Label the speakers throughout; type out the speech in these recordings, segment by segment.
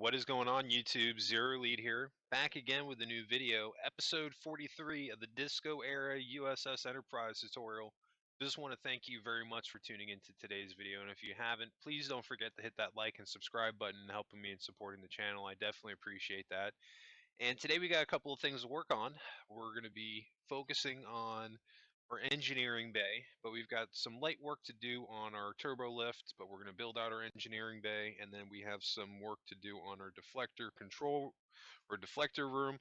Speaker 1: What is going on, YouTube? Zero Lead here, back again with a new video, episode 43 of the Disco Era u.s.s Enterprise tutorial. Just want to thank you very much for tuning into today's video, and if you haven't, please don't forget to hit that like and subscribe button, helping me in supporting the channel. I definitely appreciate that. And today we got a couple of things to work on. We're going to be focusing on our engineering bay, but we've got some light work to do on our turbo lift, but we're going to build out our engineering bay, and then we have some work to do on our deflector control or deflector room,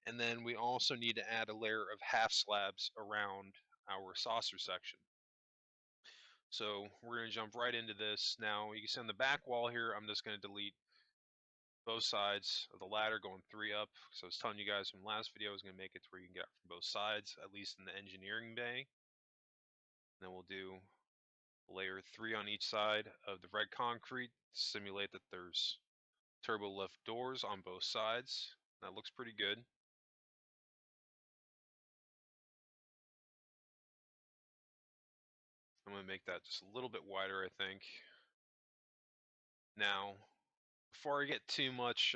Speaker 1: and then we also need to add a layer of half slabs around our saucer section. So we're going to jump right into this. Now you can see on the back wall here, I'm just going to delete both sides of the ladder going 3 up. So I was telling you guys from last video I was going to make it to where you can get from both sides, at least in the engineering bay. And then we'll do layer 3 on each side of the red concrete to simulate that there's turbo lift doors on both sides. That looks pretty good. I'm going to make that just a little bit wider, I think. Now, before I get too much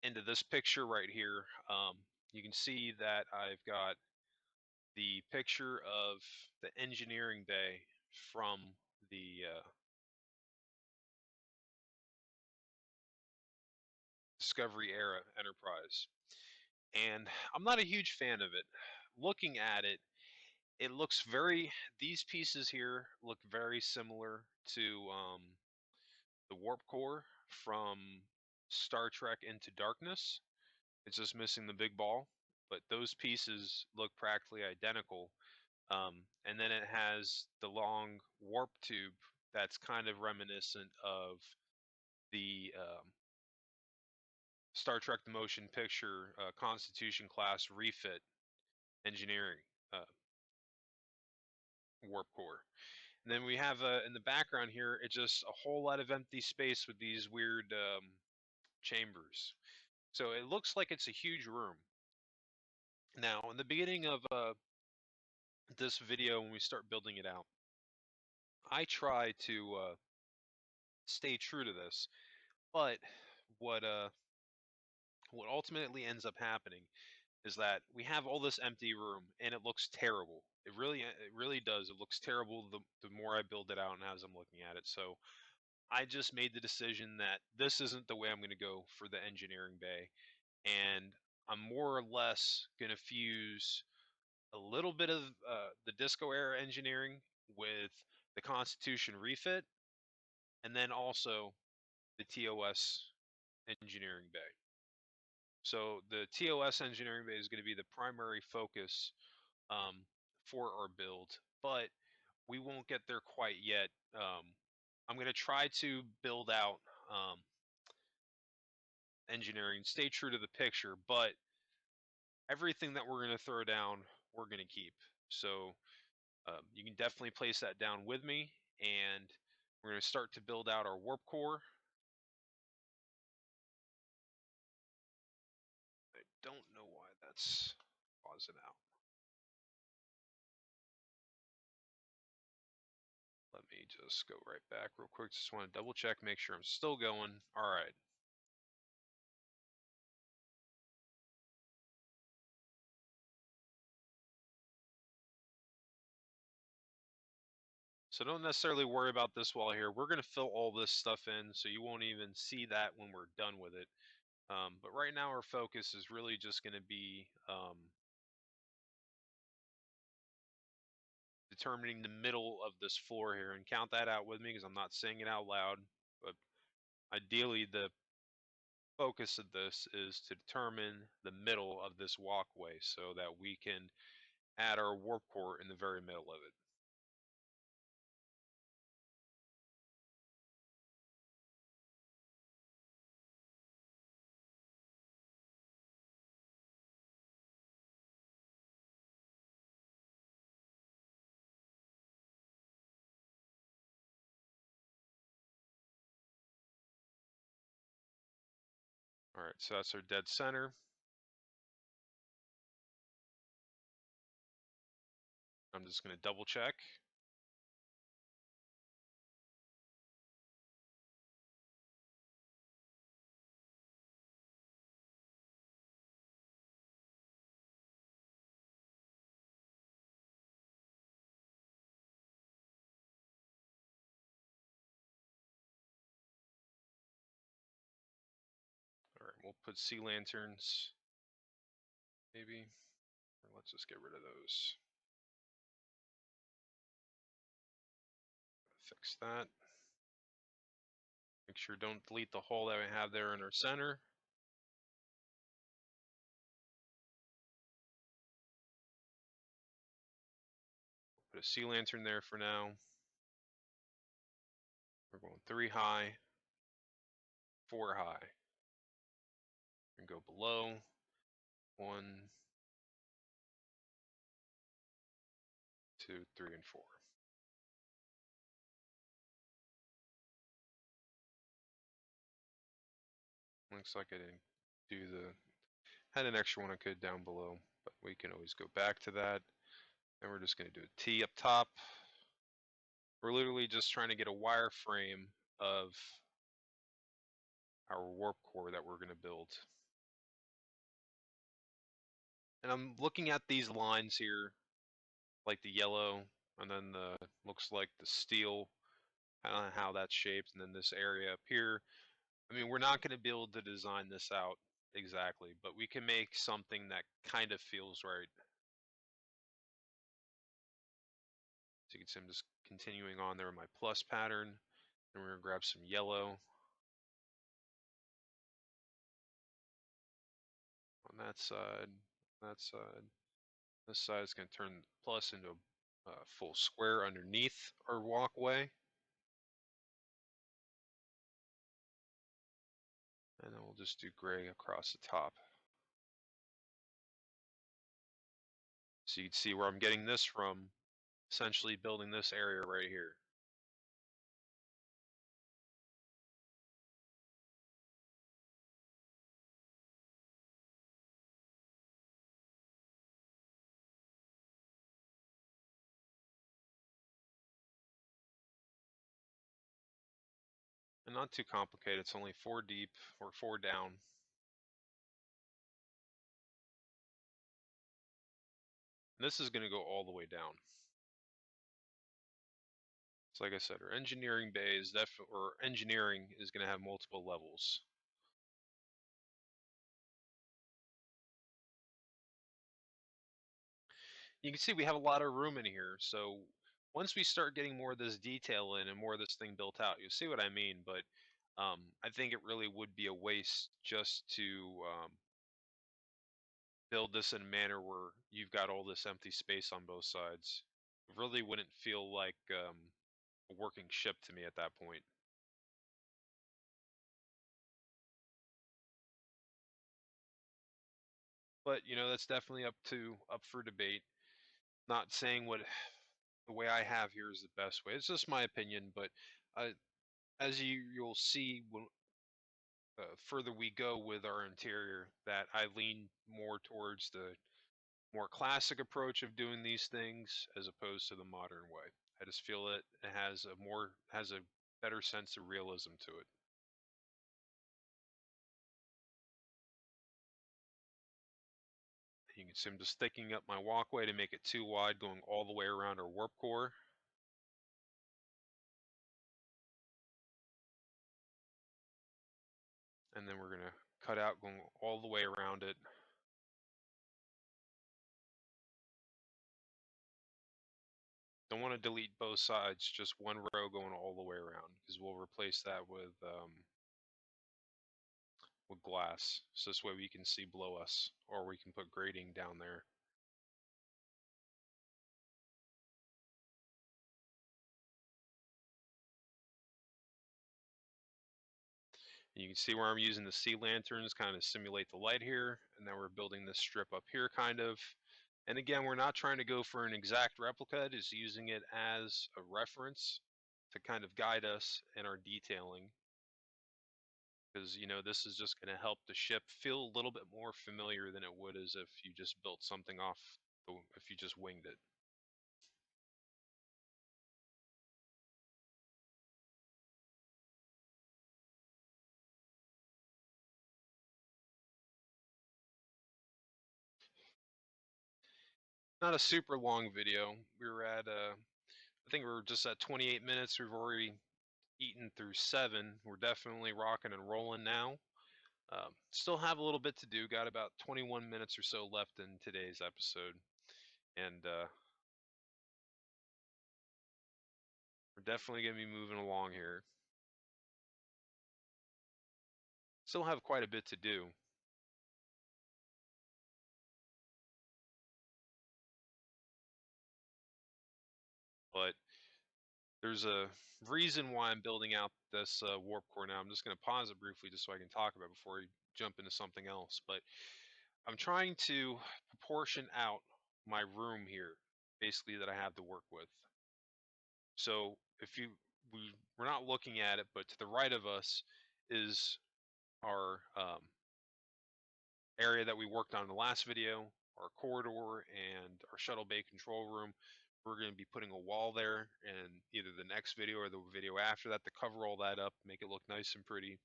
Speaker 1: into this picture right here, you can see that I've got the picture of the engineering bay from the Discovery Era Enterprise. And I'm not a huge fan of it. Looking at it, it looks these pieces here look very similar to the warp core from Star Trek Into Darkness. It's just missing the big ball, but those pieces look practically identical. And then it has the long warp tube that's kind of reminiscent of the Star Trek The Motion Picture Constitution class refit engineering warp core. And then we have in the background here, it's just a whole lot of empty space with these weird chambers. So it looks like it's a huge room. Now, in the beginning of this video, when we start building it out, I try to stay true to this. But what ultimately ends up happening is that we have all this empty room, and it looks terrible. It really does. It looks terrible the more I build it out and as I'm looking at it. So I just made the decision that this isn't the way I'm going to go for the engineering bay, and I'm more or less going to fuse a little bit of the Disco Era engineering with the Constitution refit, and then also the TOS engineering bay. So the TOS engineering bay is going to be the primary focus for our build, but we won't get there quite yet. I'm going to try to build out engineering, stay true to the picture, but everything that we're going to throw down, we're going to keep. So you can definitely place that down with me, and we're going to start to build out our warp core. I don't know why that's pausing out. Let me just go right back real quick. Just want to double check, make sure I'm still going. All right. So don't necessarily worry about this wall here. We're going to fill all this stuff in, so you won't even see that when we're done with it. But right now our focus is really just going to be determining the middle of this floor here. And count that out with me because I'm not saying it out loud. But ideally the focus of this is to determine the middle of this walkway so that we can add our warp core in the very middle of it. All right, so that's our dead center. I'm just going to double check. we'll put sea lanterns, maybe. Or let's just get rid of those. Fix that. Make sure don't delete the hole that we have there in our center. Put a sea lantern there for now. We're going 3 high, 4 high. And go below. 1, 2, 3, and 4. Looks like I didn't do had an extra one I could down below, but we can always go back to that. And we're just going to do a T up top. We're literally just trying to get a wireframe of our warp core that we're going to build. And I'm looking at these lines here, like the yellow, and then looks like the steel, kind of how that's shaped, and then this area up here. I mean, we're not going to be able to design this out exactly, but we can make something that kind of feels right. So you can see I'm just continuing on there in my plus pattern, and we're going to grab some yellow on that side, that side. This side is going to turn the plus into a full square underneath our walkway. And then we'll just do gray across the top. So you can see where I'm getting this from, essentially building this area right here. And not too complicated, it's only 4 deep or 4 down. And this is going to go all the way down. So like I said, our engineering bay is or engineering is going to have multiple levels. You can see we have a lot of room in here, so once we start getting more of this detail in and more of this thing built out, you'll see what I mean, but I think it really would be a waste just to build this in a manner where you've got all this empty space on both sides. It really wouldn't feel like a working ship to me at that point. But you know, that's definitely up for debate. Not saying what the way I have here is the best way. It's just my opinion, but as you'll see when further we go with our interior, that I lean more towards the more classic approach of doing these things as opposed to the modern way. I just feel it has a better sense of realism to it. You can see I'm just thickening up my walkway to make it too wide, going all the way around our warp core. And then we're going to cut out going all the way around it. Don't want to delete both sides, just one row going all the way around, because we'll replace that with glass. So this way we can see below us, or we can put grading down there. And you can see where I'm using the sea lanterns kind of simulate the light here, and then we're building this strip up here kind of. And again, we're not trying to go for an exact replica, just using it as a reference to kind of guide us in our detailing. Because, you know, this is just going to help the ship feel a little bit more familiar than it would as if you just built something off, if you just winged it. Not a super long video. We were at, I think we were just at 28 minutes. We've already eaten through 7. We're definitely rocking and rolling now. Still have a little bit to do. Got about 21 minutes or so left in today's episode, and we're definitely going to be moving along here. Still have quite a bit to do. But there's a reason why I'm building out this warp core now. I'm just going to pause it briefly just so I can talk about it before we jump into something else. But I'm trying to proportion out my room here, basically, that I have to work with. So if we're not looking at it, but to the right of us is our area that we worked on in the last video, our corridor and our shuttle bay control room. We're going to be putting a wall there in either the next video or the video after that to cover all that up, make it look nice and pretty.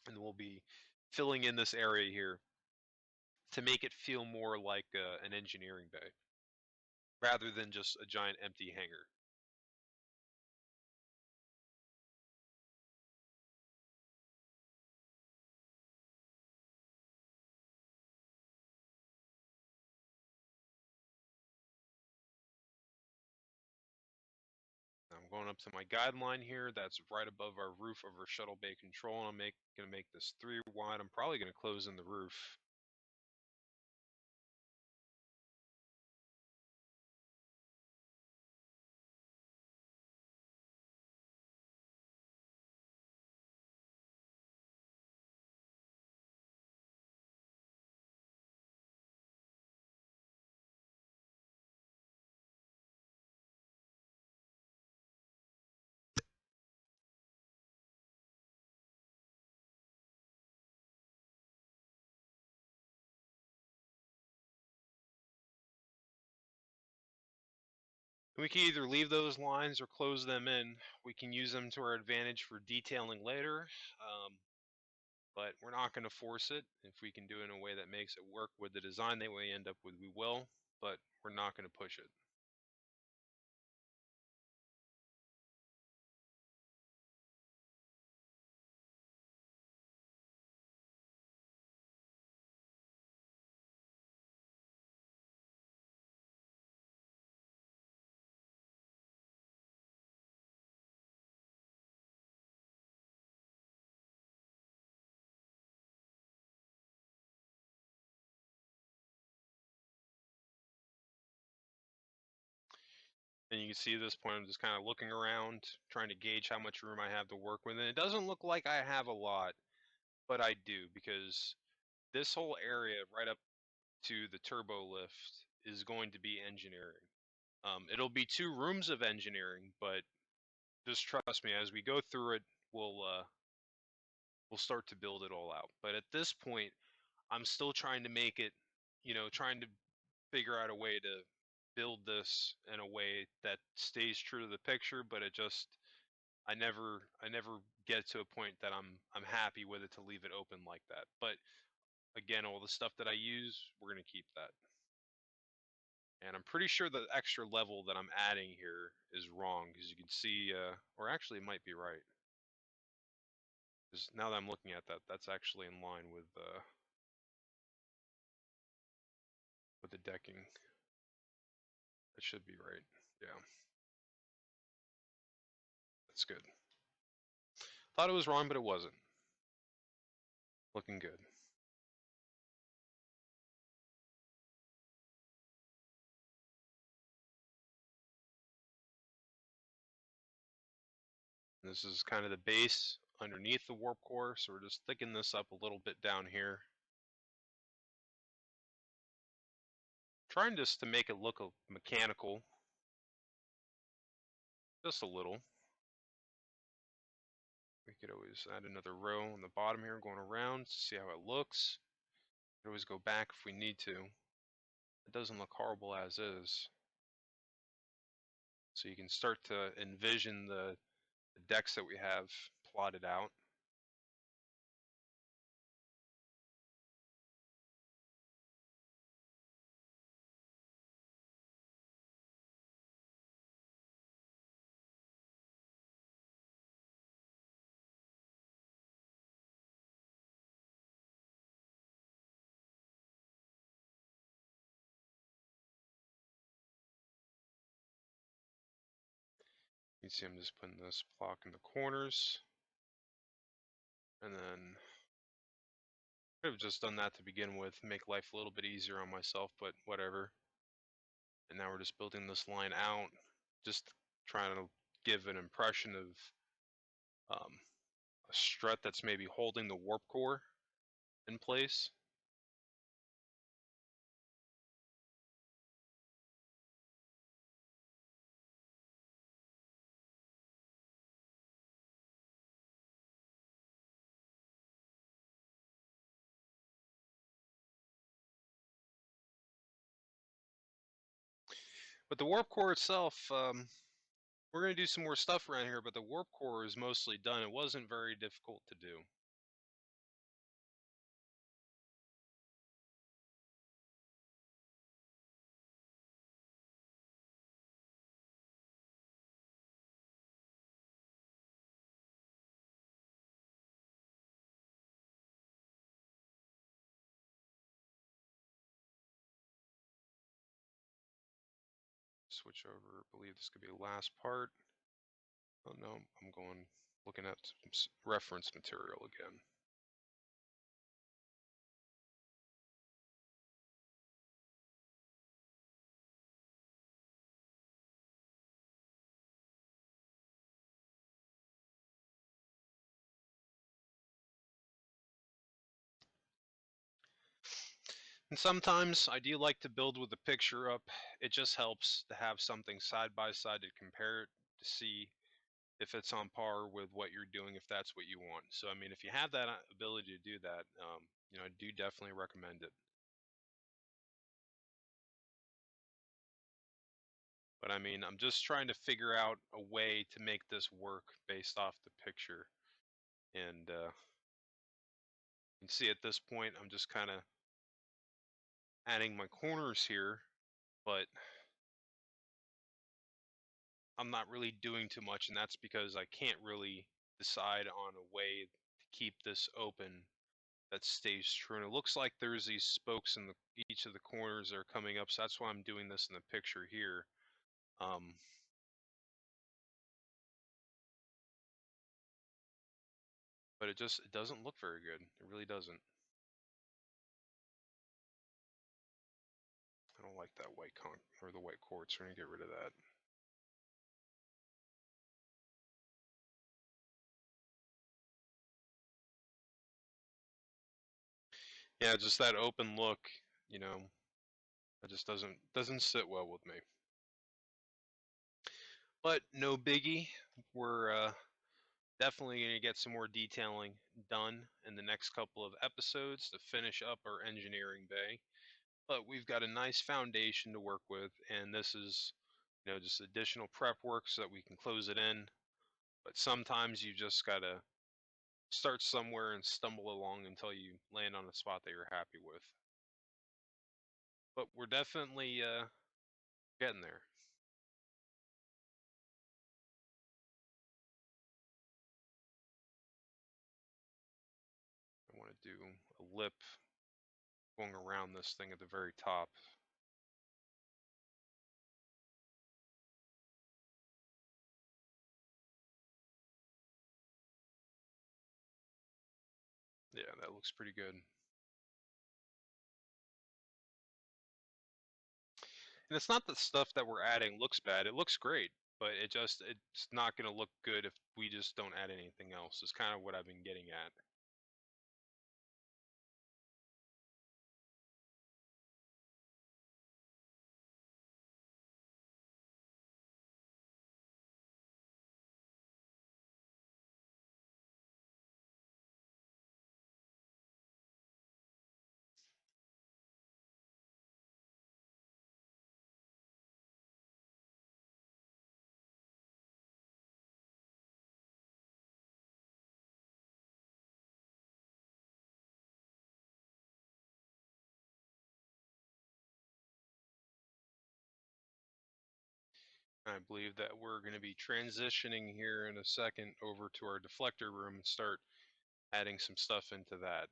Speaker 1: And we'll be filling in this area here to make it feel more like an engineering bay rather than just a giant empty hangar. I'm going up to my guideline here. That's right above our roof of our shuttle bay control. And I'm going to make this 3 wide. I'm probably going to close in the roof. We can either leave those lines or close them in. We can use them to our advantage for detailing later, but we're not going to force it. If we can do it in a way that makes it work with the design that we end up with, we will, but we're not going to push it. And you can see at this point, I'm just kind of looking around, trying to gauge how much room I have to work with. And it doesn't look like I have a lot, but I do, because this whole area right up to the turbo lift is going to be engineering. It'll be 2 rooms of engineering, but just trust me, as we go through it, we'll start to build it all out. But at this point, I'm still trying to make it, trying to figure out a way to build this in a way that stays true to the picture, but I never get to a point that I'm happy with it to leave it open like that. But again, all the stuff that I use, we're gonna keep that. And I'm pretty sure the extra level that I'm adding here is wrong, because you can see, or actually it might be right. Because now that I'm looking at that, that's actually in line with the decking. That should be right. Yeah, that's good. Thought it was wrong, but it wasn't. Looking good. This is kind of the base underneath the warp core, so we're just thickening this up a little bit down here. Trying just to make it look mechanical. Just a little. We could always add another row on the bottom here going around to see how it looks. We could always go back if we need to. It doesn't look horrible as is. So you can start to envision the decks that we have plotted out. You can see I'm just putting this block in the corners. And then I could have just done that to begin with, make life a little bit easier on myself, but whatever. And now we're just building this line out, just trying to give an impression of a strut that's maybe holding the warp core in place. But the warp core itself, we're going to do some more stuff around here, but the warp core is mostly done. It wasn't very difficult to do. Switch over, I believe this could be the last part. Oh no, I'm going, looking at some reference material again. And sometimes I do like to build with the picture up. It just helps to have something side by side to compare it to see if it's on par with what you're doing, if that's what you want. So, I mean, if you have that ability to do that, I do definitely recommend it. But I mean, I'm just trying to figure out a way to make this work based off the picture. And you can see at this point, I'm just kind of adding my corners here, but I'm not really doing too much, and that's because I can't really decide on a way to keep this open that stays true. And it looks like there's these spokes in each of the corners that are coming up, so that's why I'm doing this in the picture here. But it doesn't look very good. It really doesn't. I don't like that white or the white quartz. We're gonna get rid of that. Yeah, just that open look, it just doesn't sit well with me. But no biggie. We're definitely going to get some more detailing done in the next couple of episodes to finish up our engineering bay. But we've got a nice foundation to work with, and this is, just additional prep work so that we can close it in. But sometimes you just got to start somewhere and stumble along until you land on a spot that you're happy with. But we're definitely getting there. I want to do a lip going around this thing at the very top. Yeah, that looks pretty good. And it's not the stuff that we're adding looks bad. It looks great, but it's not going to look good if we just don't add anything else. Is kind of what I've been getting at. I believe that we're going to be transitioning here in a second over to our deflector room and start adding some stuff into that.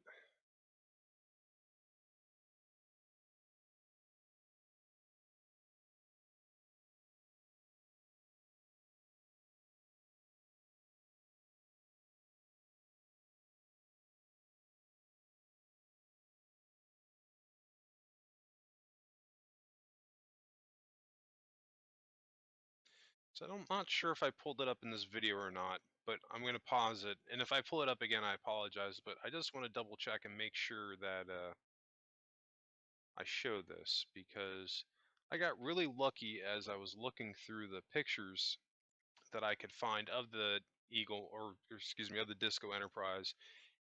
Speaker 1: So I'm not sure if I pulled it up in this video or not, but I'm going to pause it. And if I pull it up again, I apologize, but I just want to double check and make sure that I show this, because I got really lucky as I was looking through the pictures that I could find of the Eagle, or excuse me, of the Disco Enterprise,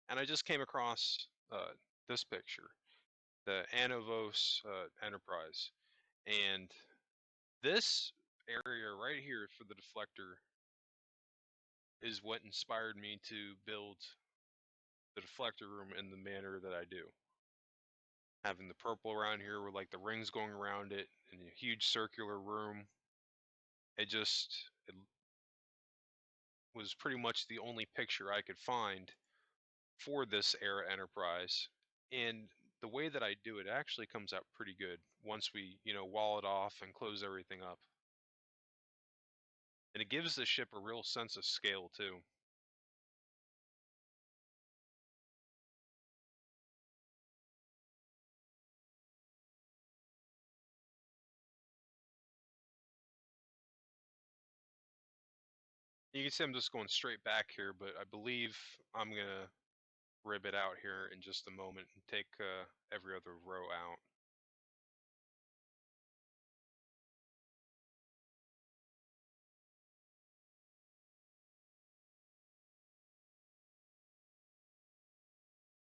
Speaker 1: and I just came across this picture, the Anovos Enterprise, and this area right here for the deflector is what inspired me to build the deflector room in the manner that I do. Having the purple around here with like the rings going around it and a huge circular room, it was pretty much the only picture I could find for this era Enterprise. And the way that I do it actually comes out pretty good once we, wall it off and close everything up. And it gives the ship a real sense of scale too. You can see I'm just going straight back here, but I believe I'm gonna rib it out here in just a moment and take every other row out.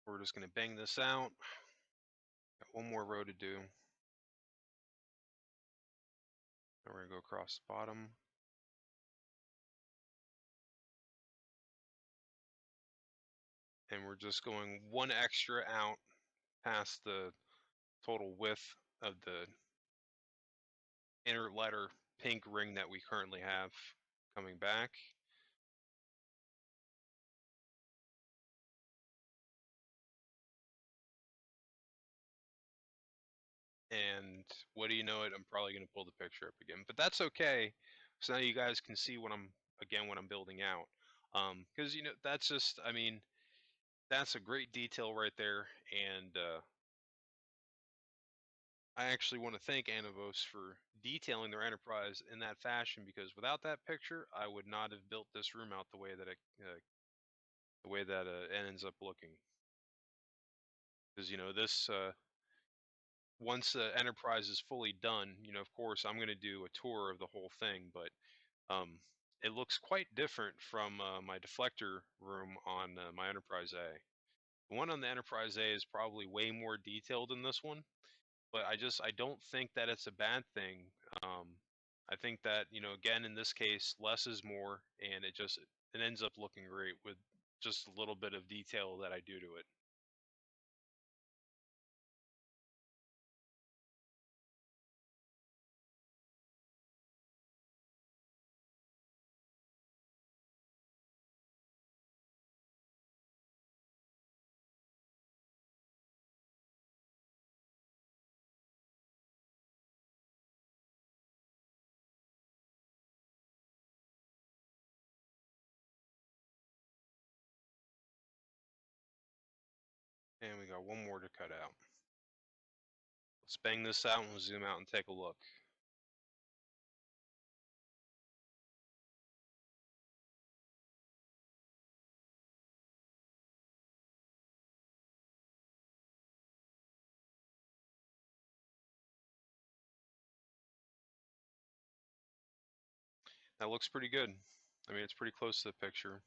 Speaker 1: We're just gonna bang this out. Got one more row to do. Then we're gonna go across the bottom. And we're just going one extra out past the total width of the inner letter pink ring that we currently have coming back. And what do you know it, I'm probably going to pull the picture up again, but that's okay. So now you guys can see what I'm building out. Because that's just, I mean, that's a great detail right there. And I actually want to thank Anavos for detailing their Enterprise in that fashion, because without that picture, I would not have built this room out the way that it ends up looking. Because this once the Enterprise is fully done, of course I'm going to do a tour of the whole thing, but it looks quite different from my deflector room on my Enterprise A. The one on the Enterprise A is probably way more detailed than this one, but I don't think that it's a bad thing. Um, I think that again, in this case, less is more, and it ends up looking great with just a little bit of detail that I do to it. And we got one more to cut out. Let's bang this out and we'll zoom out and take a look. That looks pretty good. I mean, it's pretty close to the picture.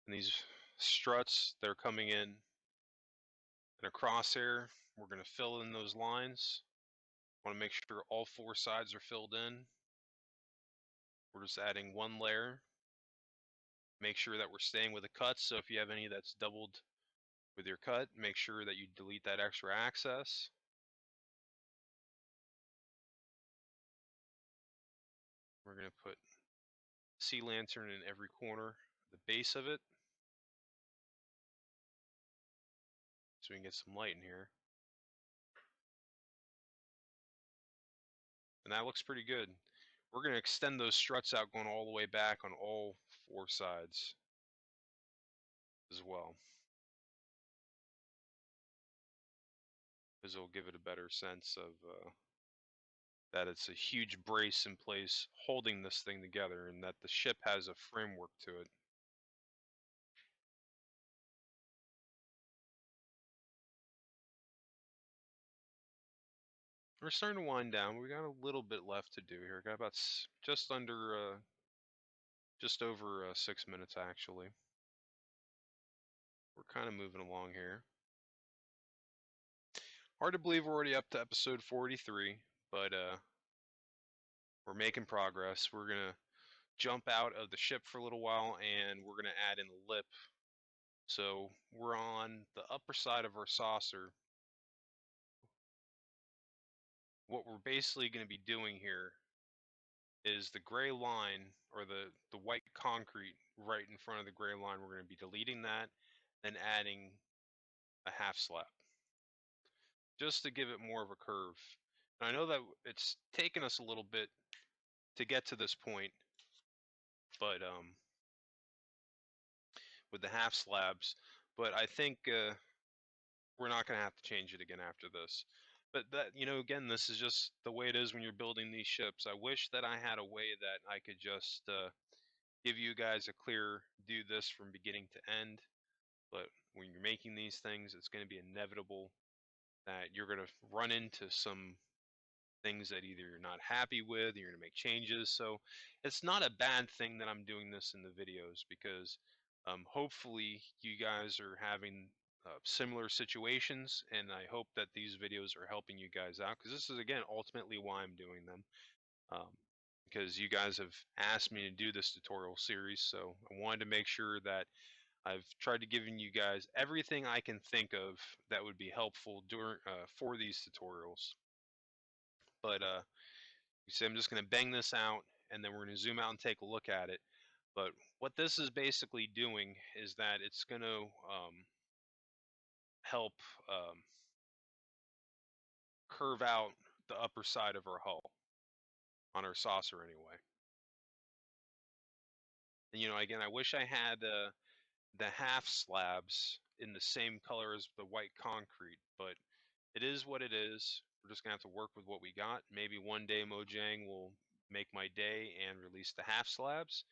Speaker 1: And these struts, they're coming in a crosshair. We're going to fill in those lines. Want to make sure all four sides are filled in. We're just adding one layer. Make sure that we're staying with the cuts. So if you have any that's doubled with your cut, make sure that you delete that extra access. We're going to put sea lantern in every corner, the base of it, so we can get some light in here. And that looks pretty good. We're going to extend those struts out going all the way back on all four sides as well, because it'll give it a better sense of that it's a huge brace in place holding this thing together, and that the ship has a framework to it. We're starting to wind down. We got a little bit left to do here. Got about just under, just over 6 minutes actually. We're kind of moving along here. Hard to believe we're already up to episode 43, but we're making progress. We're gonna jump out of the ship for a little while, and we're gonna add in the lip. So we're on the upper side of our saucer. What we're basically going to be doing here is the gray line, or the white concrete right in front of the gray line. We're going to be deleting that and adding a half slab just to give it more of a curve. And I know that it's taken us a little bit to get to this point, but with the half slabs, but I think we're not going to have to change it again after this. But that, again, this is just the way it is when you're building these ships. I wish that I had a way that I could just give you guys a clear do this from beginning to end. But when you're making these things, it's going to be inevitable that you're going to run into some things that either you're not happy with, or you're going to make changes. So it's not a bad thing that I'm doing this in the videos, because hopefully you guys are having similar situations, and I hope that these videos are helping you guys out, because this is, again, ultimately why I'm doing them. Um, because you guys have asked me to do this tutorial series, so I wanted to make sure that I've tried to give you guys everything I can think of that would be helpful during for these tutorials. But you see, I'm just going to bang this out, and then we're going to zoom out and take a look at it. But what this is basically doing is that it's going to help curve out the upper side of our hull, on our saucer anyway. And again, I wish I had the half slabs in the same color as the white concrete, but it is what it is. We're just gonna have to work with what we got. Maybe one day Mojang will make my day and release the half slabs.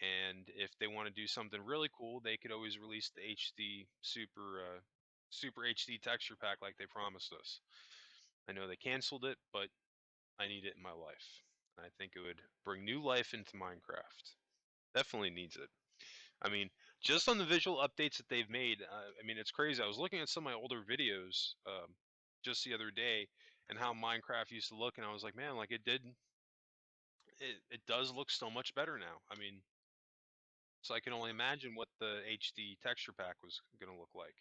Speaker 1: And if they want to do something really cool, they could always release the HD Super HD texture pack like they promised us. I know they canceled it, but I need it in my life. I think it would bring new life into Minecraft. Definitely needs it. I mean, just on the visual updates that they've made, I mean, it's crazy. I was looking at some of my older videos just the other day, and how Minecraft used to look, and I was like, man, like it does look so much better now. I mean, so I can only imagine what the HD texture pack was going to look like.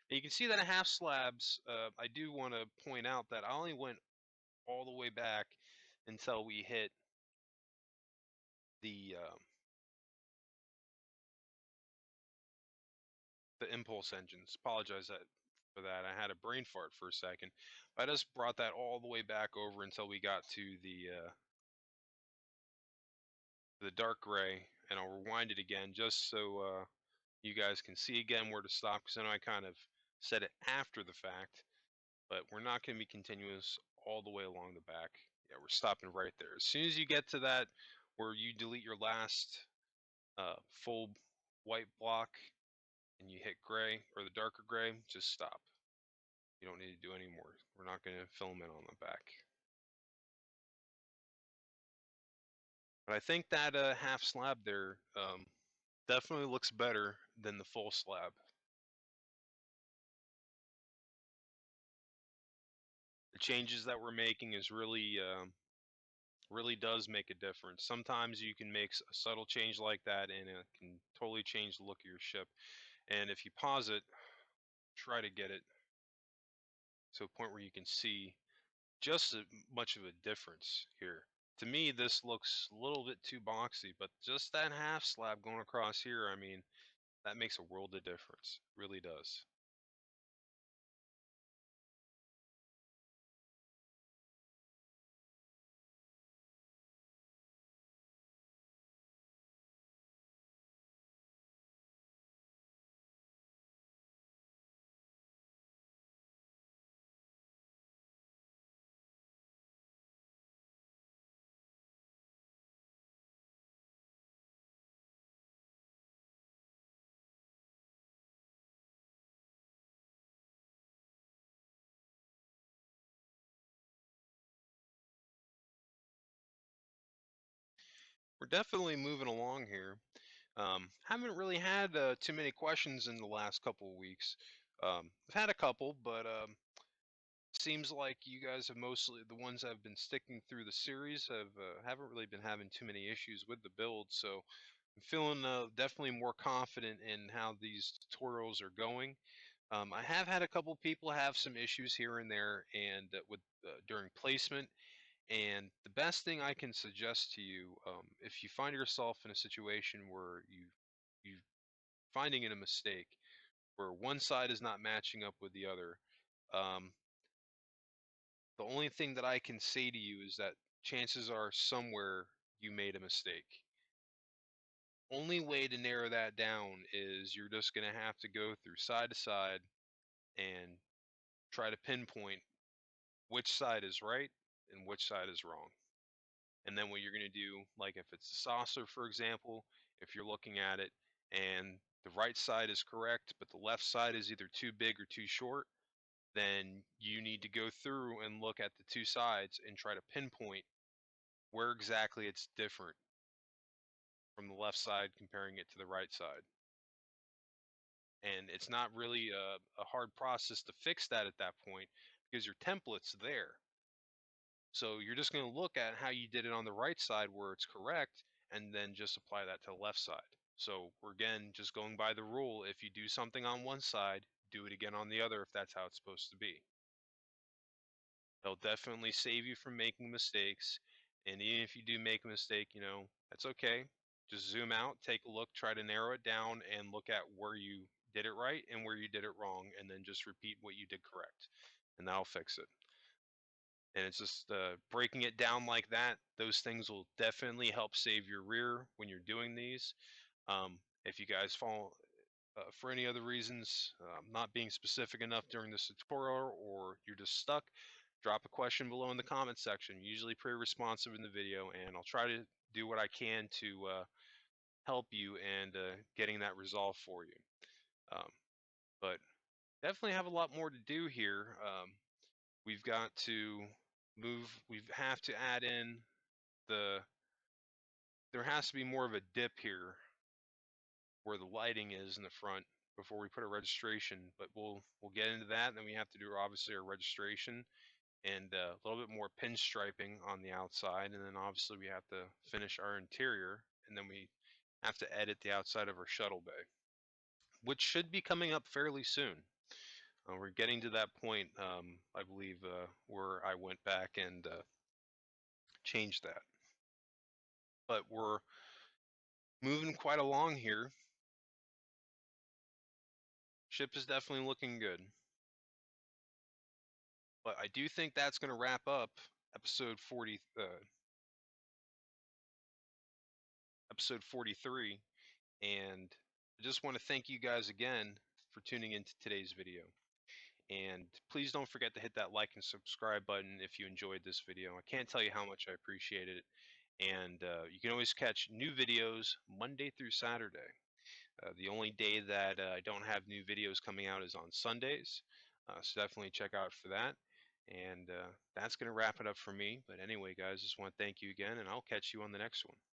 Speaker 1: And you can see that in half slabs. I do want to point out that I only went all the way back until we hit the impulse engines. Apologize for that. I had a brain fart for a second. I just brought that all the way back over until we got to the dark gray, and I'll rewind it again just so you guys can see again where to stop, because I know I kind of said it after the fact, but we're not going to be continuous all the way along the back. Yeah, we're stopping right there. As soon as you get to that where you delete your last full white block and you hit gray, or the darker gray, just stop. You don't need to do any more. We're not going to film it on the back. But I think that half slab there definitely looks better than the full slab. The changes that we're making is really does make a difference. Sometimes you can make a subtle change like that, and it can totally change the look of your ship. And if you pause it, try to get it to a point where you can see just as much of a difference here. To me, this looks a little bit too boxy, but just that half slab going across here, I mean, that makes a world of difference. Really does. We're definitely moving along here. Haven't really had too many questions in the last couple of weeks. I've had a couple, but seems like you guys have mostly the ones that have been sticking through the series haven't really been having too many issues with the build. So I'm feeling definitely more confident in how these tutorials are going. I have had a couple people have some issues here and there, and with during placement. And the best thing I can suggest to you, if you find yourself in a situation where you finding it a mistake, where one side is not matching up with the other, um, the only thing that I can say to you is that chances are somewhere you made a mistake. Only way to narrow that down is you're just going to have to go through side to side and try to pinpoint which side is right and which side is wrong. And then what you're going to do, like if it's a saucer, for example, if you're looking at it and the right side is correct, but the left side is either too big or too short, then you need to go through and look at the two sides and try to pinpoint where exactly it's different from the left side comparing it to the right side. And it's not really a hard process to fix that at that point because your template's there. So you're just going to look at how you did it on the right side where it's correct and then just apply that to the left side. So we're again just going by the rule. If you do something on one side, do it again on the other if that's how it's supposed to be. They'll definitely save you from making mistakes. And even if you do make a mistake, that's okay. Just zoom out, take a look, try to narrow it down, and look at where you did it right and where you did it wrong, and then just repeat what you did correct. And that'll fix it. And it's just breaking it down like that. Those things will definitely help save your rear when you're doing these. If you guys fall for any other reasons, not being specific enough during this tutorial, or you're just stuck, drop a question below in the comment section. Usually pretty responsive in the video, and I'll try to do what I can to help you and getting that resolved for you. Um, but definitely have a lot more to do here. We've got to we have to add in there has to be more of a dip here where the lighting is in the front before we put a registration, but we'll get into that, and then we have to do obviously our registration and a little bit more pinstriping on the outside, and then obviously we have to finish our interior, and then we have to edit the outside of our shuttle bay, which should be coming up fairly soon. We're getting to that point, I believe, where I went back and changed that. But we're moving quite along here. Ship is definitely looking good. But I do think that's going to wrap up episode 40, episode 43. And I just want to thank you guys again for tuning into today's video. And please don't forget to hit that like and subscribe button if you enjoyed this video. I can't tell you how much I appreciate it. And you can always catch new videos Monday through Saturday. The only day that I don't have new videos coming out is on Sundays. So definitely check out for that. And that's going to wrap it up for me. But anyway, guys, just want to thank you again, and I'll catch you on the next one.